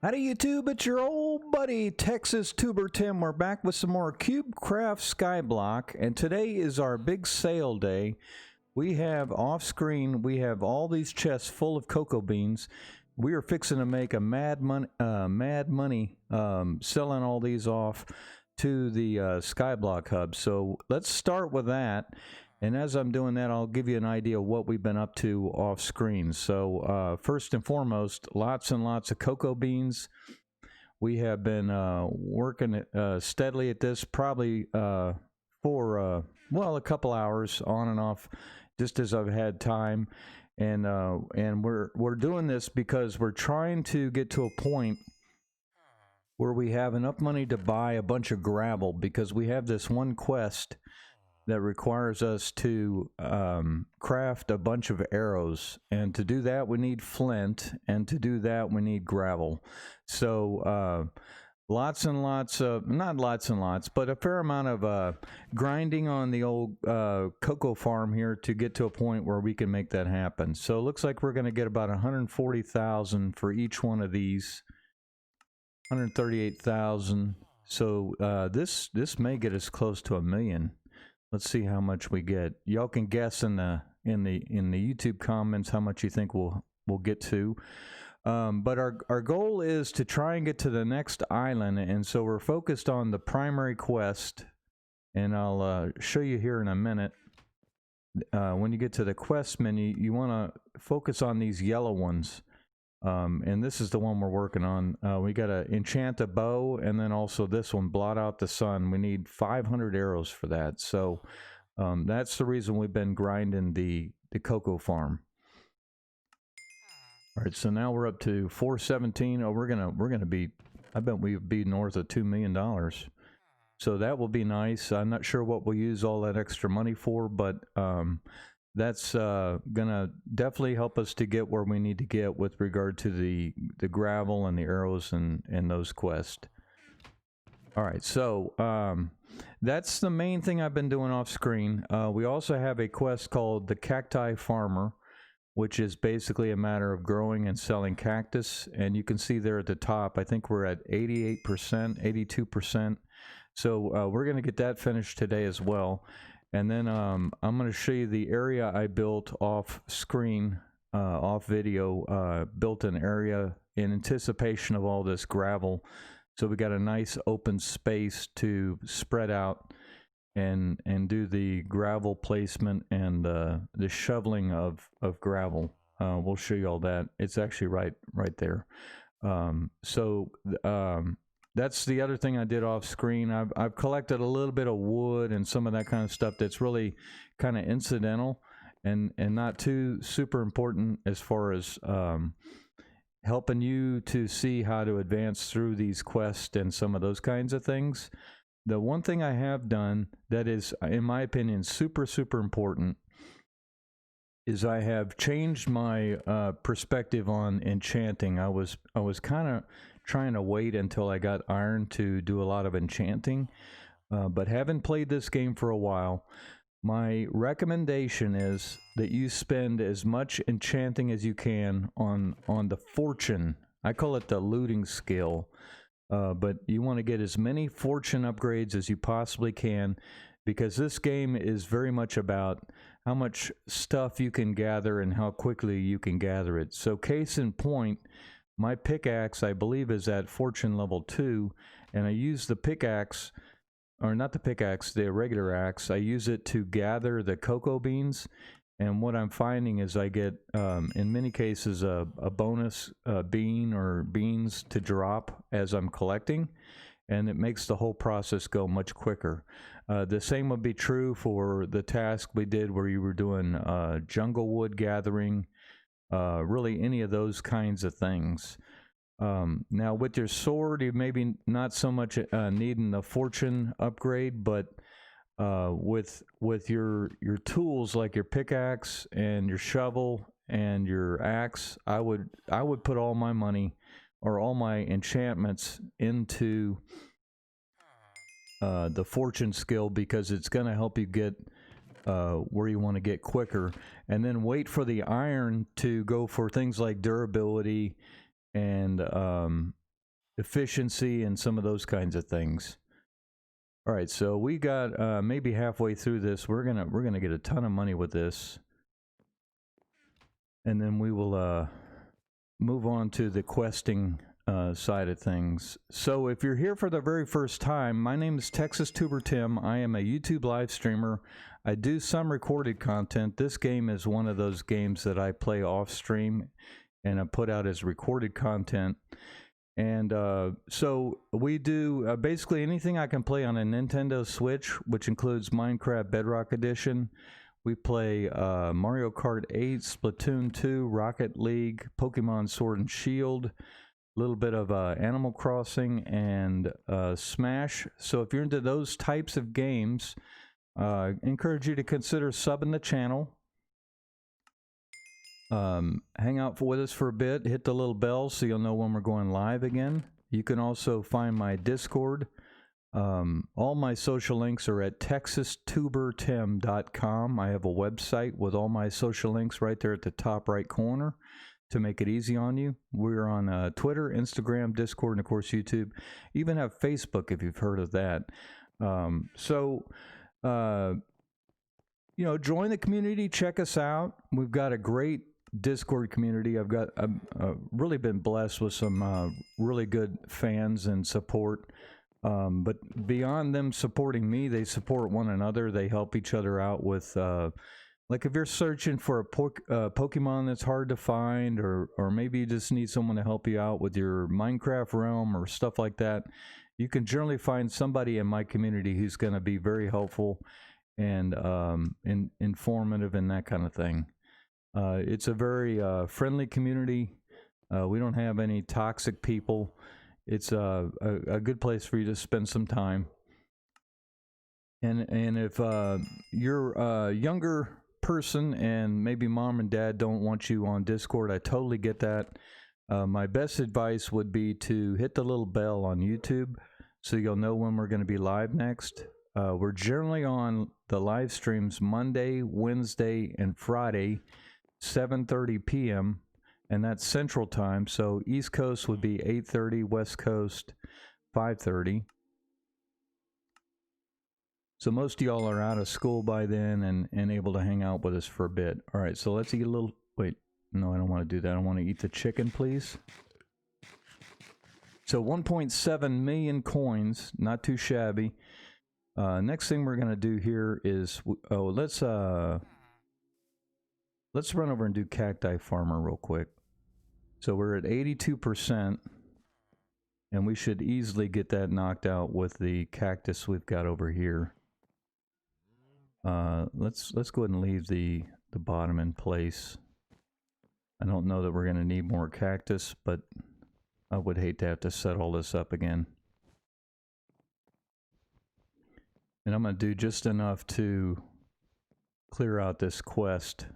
Howdy YouTube, it's your old buddy TexasTuberTim. We're back with some more CubeCraft SkyBlock, and today is our big sale day. We have off screen, we have all these chests full of cocoa beans. We are fixing to make a mad money selling all these off to the SkyBlock hub. So let's start with that. And as I'm doing that, I'll give you an idea of what we've been up to off screen. So first and foremost, lots and lots of cocoa beans. We have been working steadily at this probably for, well, a couple hours on and off, just as I've had time. And we're doing this because we're trying to get to a point where we have enough money to buy a bunch of gravel, because we have this one quest that requires us to craft a bunch of arrows, and to do that we need flint, and to do that we need gravel. So lots and lots of, not lots and lots, but a fair amount of grinding on the old cocoa farm here to get to a point where we can make that happen. So it looks like we're going to get about 140,000 for each one of these. 138,000. So this may get us close to $1 million. Let's see how much we get. Y'all can guess in the YouTube comments how much you think we'll get to. But our goal is to try and get to the next island, and so we're focused on the primary quest. And I'll show you here in a minute. When you get to the quest menu, you want to focus on these yellow ones. And this is the one we're working on. We got to enchant a bow, and then also this one, blot out the sun. We need 500 arrows for that. So that's the reason we've been grinding the cocoa farm. All right, so now we're up to 417. Oh, we're gonna be, I bet we'll be north of $2 million. So that will be nice. I'm not sure what we'll use all that extra money for, but that's gonna definitely help us to get where we need to get with regard to the gravel and the arrows and those quests. All right, so that's the main thing I've been doing off screen. We also have a quest called the Cacti Farmer, which is basically a matter of growing and selling cactus. And you can see there at the top, I think we're at 88%, 82%. So we're gonna get that finished today as well. And then I'm going to show you the area I built off screen, off video, built an area in anticipation of all this gravel. So we got a nice open space to spread out and do the gravel placement and the shoveling of gravel. We'll show you all that. It's actually right there. That's the other thing I did off screen. I've collected a little bit of wood and some of that kind of stuff that's really kind of incidental and not too super important as far as helping you to see how to advance through these quests and some of those kinds of things. The one thing I have done that is, in my opinion, super important is I have changed my perspective on enchanting. I was kind of trying to wait until I got iron to do a lot of enchanting, but having played this game for a while, my recommendation is that you spend as much enchanting as you can on the fortune. I call it the looting skill, but you want to get as many fortune upgrades as you possibly can, because this game is very much about how much stuff you can gather and how quickly you can gather it. So case in point, my pickaxe, I believe, is at fortune level 2, and I use the pickaxe, or not the pickaxe, the regular axe. I use it to gather the cocoa beans, and what I'm finding is I get, in many cases, a bonus bean or beans to drop as I'm collecting, and it makes the whole process go much quicker. The same would be true for the task we did where you were doing jungle wood gathering, really any of those kinds of things. Now with your sword, you maybe not so much needing the fortune upgrade, but with your tools like your pickaxe and your shovel and your axe, I would put all my money or all my enchantments into the fortune skill, because it's going to help you get where you want to get quicker, and then wait for the iron to go for things like durability and efficiency and some of those kinds of things. All right, so we got maybe halfway through this. We're gonna get a ton of money with this, and then we will move on to the questing side of things. So if you're here for the very first time, my name is TexasTuberTim. I am a YouTube live streamer. I do some recorded content. This game is one of those games that I play off stream and I put out as recorded content. And so we do basically anything I can play on a Nintendo Switch, which includes Minecraft Bedrock Edition. We play Mario Kart 8, Splatoon 2, Rocket League, Pokemon Sword and Shield, a little bit of Animal Crossing, and Smash. So if you're into those types of games, I encourage you to consider subbing the channel. Hang out with us for a bit, hit the little bell so you'll know when we're going live again. You can also find my Discord. All my social links are at TexasTuberTim.com. I have a website with all my social links right there at the top right corner to make it easy on you. We're on Twitter, Instagram, Discord, and of course YouTube. Even have Facebook if you've heard of that. You know, join the community, check us out. We've got a great Discord community. I've really been blessed with some really good fans and support. But beyond them supporting me, they support one another. They help each other out with, like if you're searching for a Pokemon that's hard to find, or maybe you just need someone to help you out with your Minecraft realm or stuff like that, you can generally find somebody in my community who's going to be very helpful and informative and that kind of thing. It's a very friendly community. We don't have any toxic people. It's a good place for you to spend some time. And if you're a younger person and maybe mom and dad don't want you on Discord, I totally get that. My best advice would be to hit the little bell on YouTube so you'll know when we're going to be live next. We're generally on the live streams Monday, Wednesday, and Friday, 7:30 p.m., and that's Central Time. So East Coast would be 8:30, West Coast 5:30. So most of y'all are out of school by then and able to hang out with us for a bit. All right, so let's eat a little... Wait, no, I don't want to do that. I want to eat the chicken, please. So 1.7 million coins, not too shabby. Next thing we're going to do here is... Oh, let's run over and do Cacti Farmer real quick. So we're at 82%, and we should easily get that knocked out with the cactus we've got over here. Let's go ahead and leave the bottom in place. I don't know that we're going to need more cactus, but I would hate to have to set all this up again. And I'm going to do just enough to clear out this quest.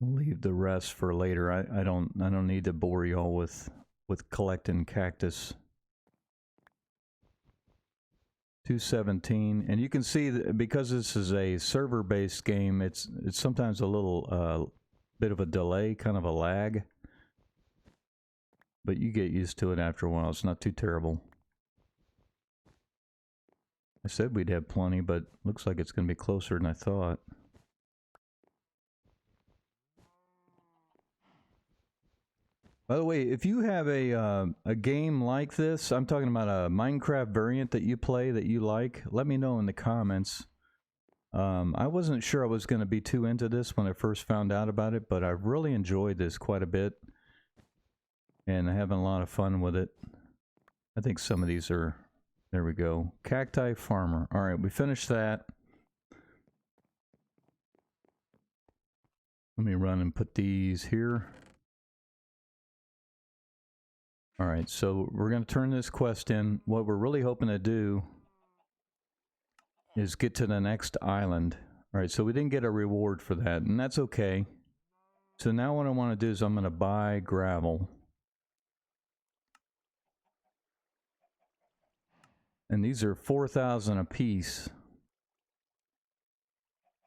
Leave the rest for later. I don't need to bore y'all with collecting cactus. 217, and you can see that because this is a server-based game, it's sometimes a little bit of a delay, kind of a lag, but you get used to it after a while. It's not too terrible. I said we'd have plenty, but looks like it's going to be closer than I thought. By the way, if you have a game like this, I'm talking about a Minecraft variant that you play that you like, let me know in the comments. I wasn't sure I was going to be too into this when I first found out about it, but I've really enjoyed this quite a bit. And I'm having a lot of fun with it. I think some of these are... There we go. Cacti Farmer. All right, we finished that. Let me run and put these here. All right, so we're going to turn this quest in. What we're really hoping to do is get to the next island. All right, so we didn't get a reward for that, and that's okay. So now what I want to do is I'm going to buy gravel. And these are 4,000 a piece.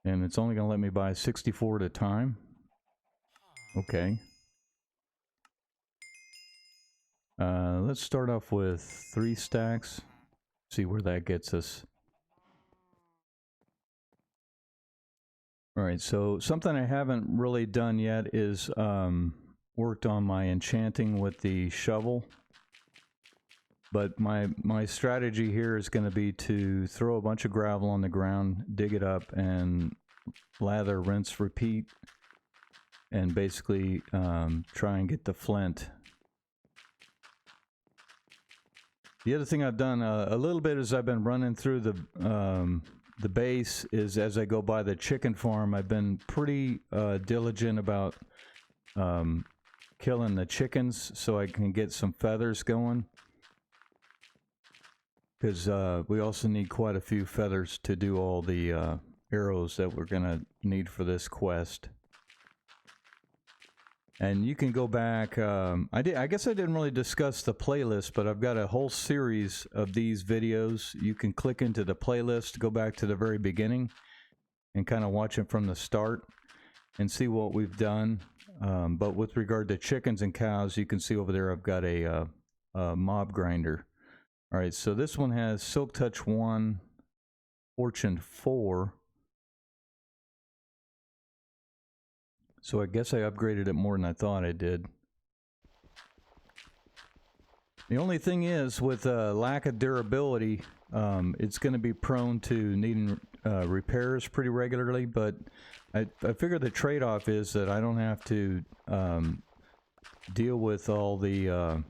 And it's only going to let me buy 64 at a time. Okay. Let's start off with 3 stacks. See where that gets us. Alright, so something I haven't really done yet is worked on my enchanting with the shovel. But my strategy here is going to be to throw a bunch of gravel on the ground, dig it up, and lather, rinse, repeat, and basically try and get the flint. The other thing I've done a little bit as I've been running through the base is as I go by the chicken farm, I've been pretty diligent about killing the chickens so I can get some feathers going. Because we also need quite a few feathers to do all the arrows that we're going to need for this quest. And you can go back, I guess I didn't really discuss the playlist, but I've got a whole series of these videos. You can click into the playlist, go back to the very beginning, and kind of watch it from the start and see what we've done. But with regard to chickens and cows, you can see over there I've got a mob grinder. All right, so this one has Silk Touch 1, Fortune 4. So I guess I upgraded it more than I thought I did. The only thing is, with lack of durability, it's going to be prone to needing repairs pretty regularly, but I figure the trade-off is that I don't have to deal with all the,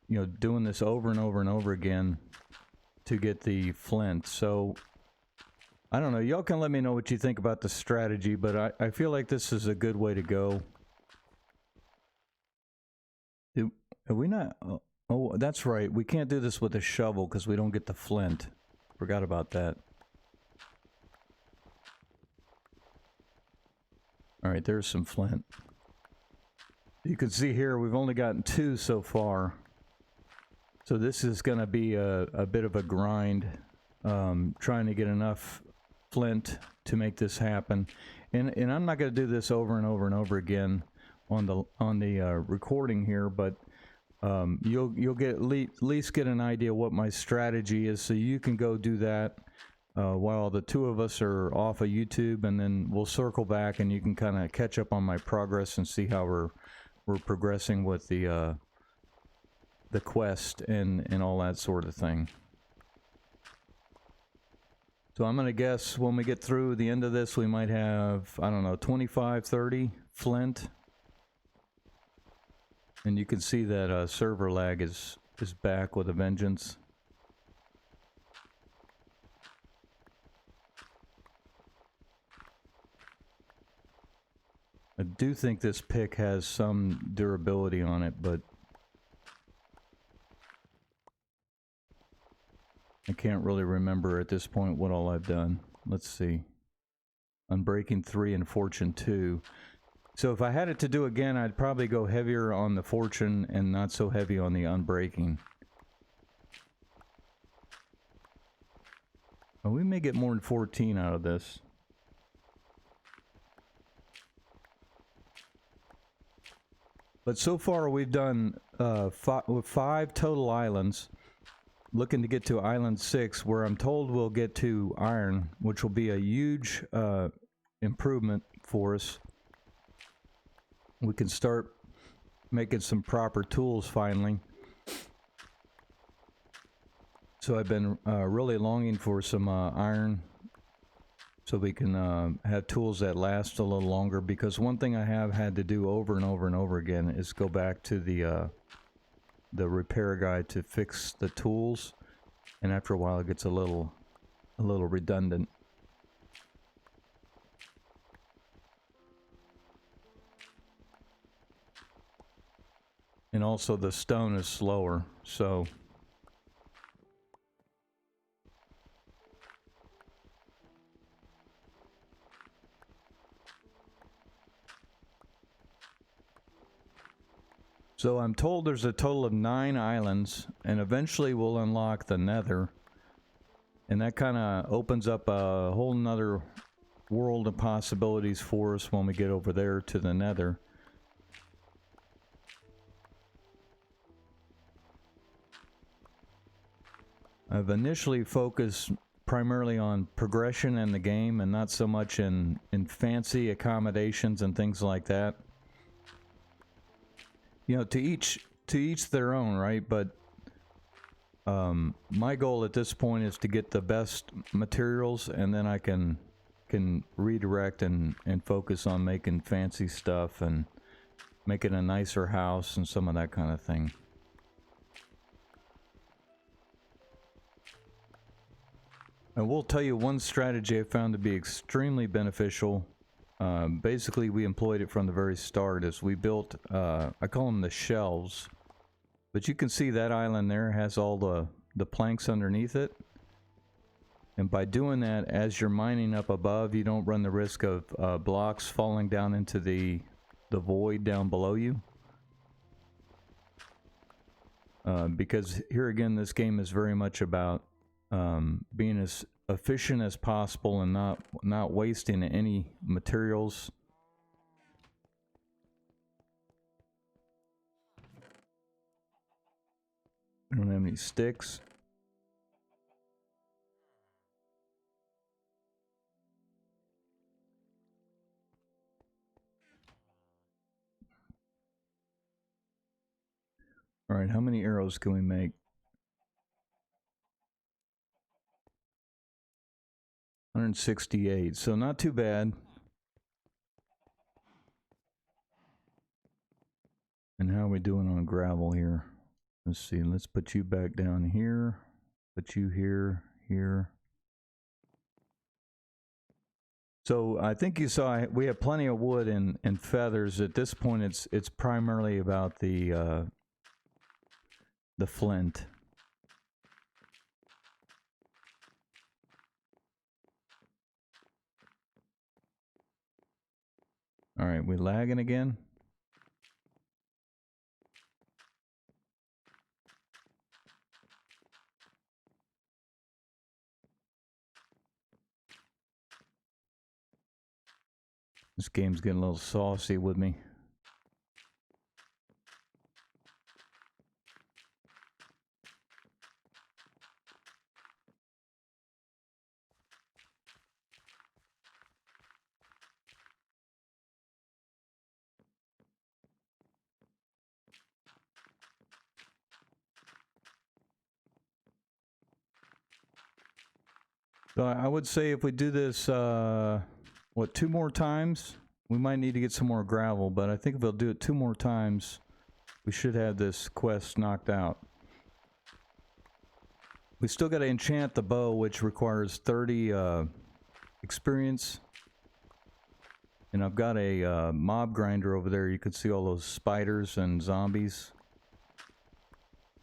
you know, doing this over and over and over again to get the flint. So I don't know, y'all can let me know what you think about the strategy, but I feel like this is a good way to go. Are we not? Oh, that's right. We can't do this with a shovel because we don't get the flint. Forgot about that. Alright, there's some flint. You can see here we've only gotten 2 so far. So this is going to be a bit of a grind, trying to get enough flint to make this happen. And I'm not going to do this over and over and over again on the recording here, but you'll get at least get an idea what my strategy is, so you can go do that while the 2 of us are off of YouTube, and then we'll circle back and you can kind of catch up on my progress and see how we're progressing with the quest and all that sort of thing. So I'm going to guess when we get through the end of this, we might have, I don't know, 25, 30 flint. And you can see that server lag is back with a vengeance. I do think this pick has some durability on it, but I can't really remember at this point what all I've done. Let's see. Unbreaking 3 and Fortune 2. So if I had it to do again, I'd probably go heavier on the Fortune and not so heavy on the Unbreaking. Well, we may get more than 14 out of this. But so far we've done 5 total islands. Looking to get to Island 6, where I'm told we'll get to iron, which will be a huge improvement for us. We can start making some proper tools finally. So I've been really longing for some iron, so we can have tools that last a little longer, because one thing I have had to do over and over and over again is go back to the repair guide to fix the tools, and after a while it gets a little redundant. And also the stone is slower, so I'm told there's a total of 9 islands, and eventually we'll unlock the Nether. And that kind of opens up a whole nother world of possibilities for us when we get over there to the Nether. I've initially focused primarily on progression in the game and not so much in fancy accommodations and things like that. You know, to each their own, right? But my goal at this point is to get the best materials, and then I can redirect and focus on making fancy stuff and making a nicer house and some of that kind of thing. I will tell you one strategy I found to be extremely beneficial. Basically, we employed it from the very start as we built, I call them the shelves. But you can see that island there has all the planks underneath it. And by doing that, as you're mining up above, you don't run the risk of blocks falling down into the void down below you. Because here again, this game is very much about being as efficient as possible and not wasting any materials. I don't have any sticks. All right, how many arrows can we make? 168, so not too bad. And how are we doing on gravel here? Let's see, let's put you back down here. Put you here, here. So I think you saw we have plenty of wood and feathers. At this point, it's primarily about the flint. All right, we lagging again? This game's getting a little saucy with me. So I would say if we do this, what, 2 more times? We might need to get some more gravel, but I think if we'll do it 2 more times, we should have this quest knocked out. We still got to enchant the bow, which requires 30 experience. And I've got a mob grinder over there. You can see all those spiders and zombies.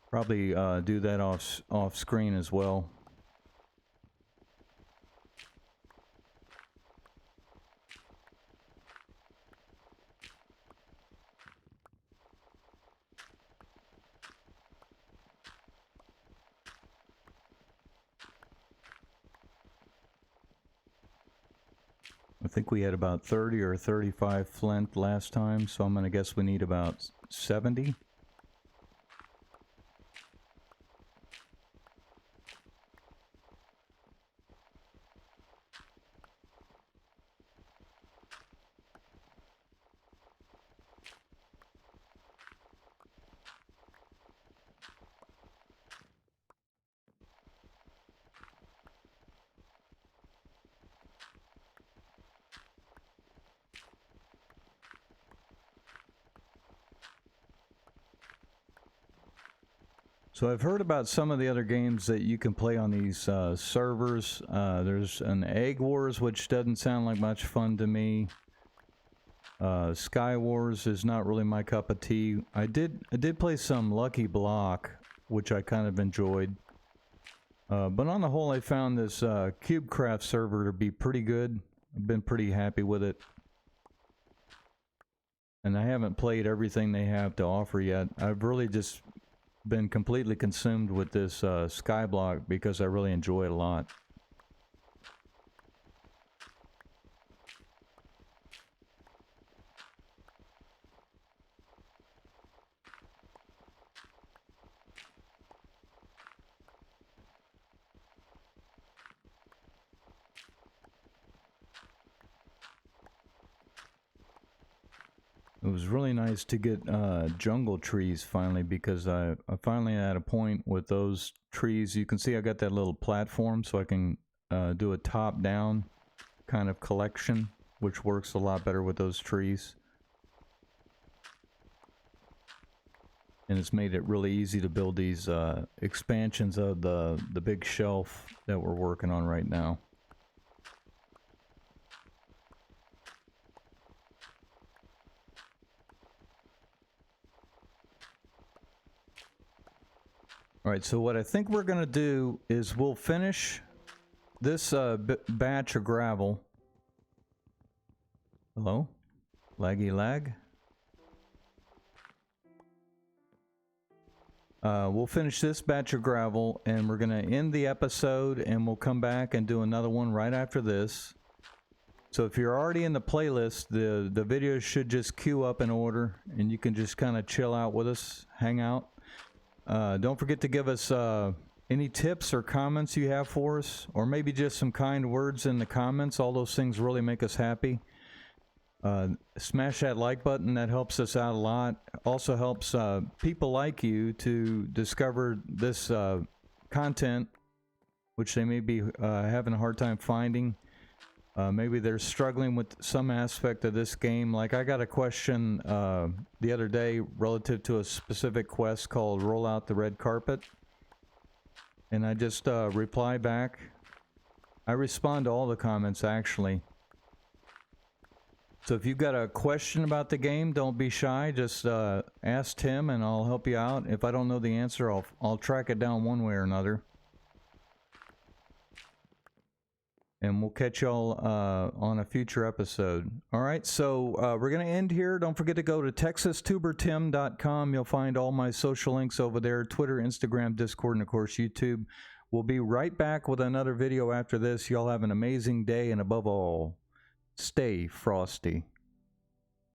Probably do that off screen as well. I think we had about 30 or 35 flint last time, so I'm going to guess we need about 70. So I've heard about some of the other games that you can play on these servers. There's an Egg Wars, which doesn't sound like much fun to me. Sky Wars is not really my cup of tea. I did play some Lucky Block, which I kind of enjoyed. But on the whole, I found this CubeCraft server to be pretty good. I've been pretty happy with it. And I haven't played everything they have to offer yet. I've really just been completely consumed with this SkyBlock because I really enjoy it a lot. It was really nice to get jungle trees finally, because I finally at a point with those trees. You can see I got that little platform so I can do a top-down kind of collection, which works a lot better with those trees. And it's made it really easy to build these expansions of the big shelf that we're working on right now. All right, so what I think we're gonna do is we'll finish this batch of gravel. Hello? Laggy lag? We'll finish this batch of gravel and we're gonna end the episode, and we'll come back and do another one right after this. So if you're already in the playlist, the videos should just queue up in order and you can just kind of chill out with us, hang out. Don't forget to give us any tips or comments you have for us, or maybe just some kind words in the comments. All those things really make us happy. Smash that like button, that helps us out a lot. Also helps people like you to discover this content, which they may be having a hard time finding. Maybe they're struggling with some aspect of this game. Like I got a question the other day relative to a specific quest called Roll Out the Red Carpet. And I just reply back. I respond to all the comments actually. So if you've got a question about the game, don't be shy. Just ask Tim and I'll help you out. If I don't know the answer, I'll track it down one way or another. And we'll catch y'all on a future episode. All right, so we're going to end here. Don't forget to go to TexasTuberTim.com. You'll find all my social links over there: Twitter, Instagram, Discord, and of course YouTube. We'll be right back with another video after this. Y'all have an amazing day, and above all, stay frosty.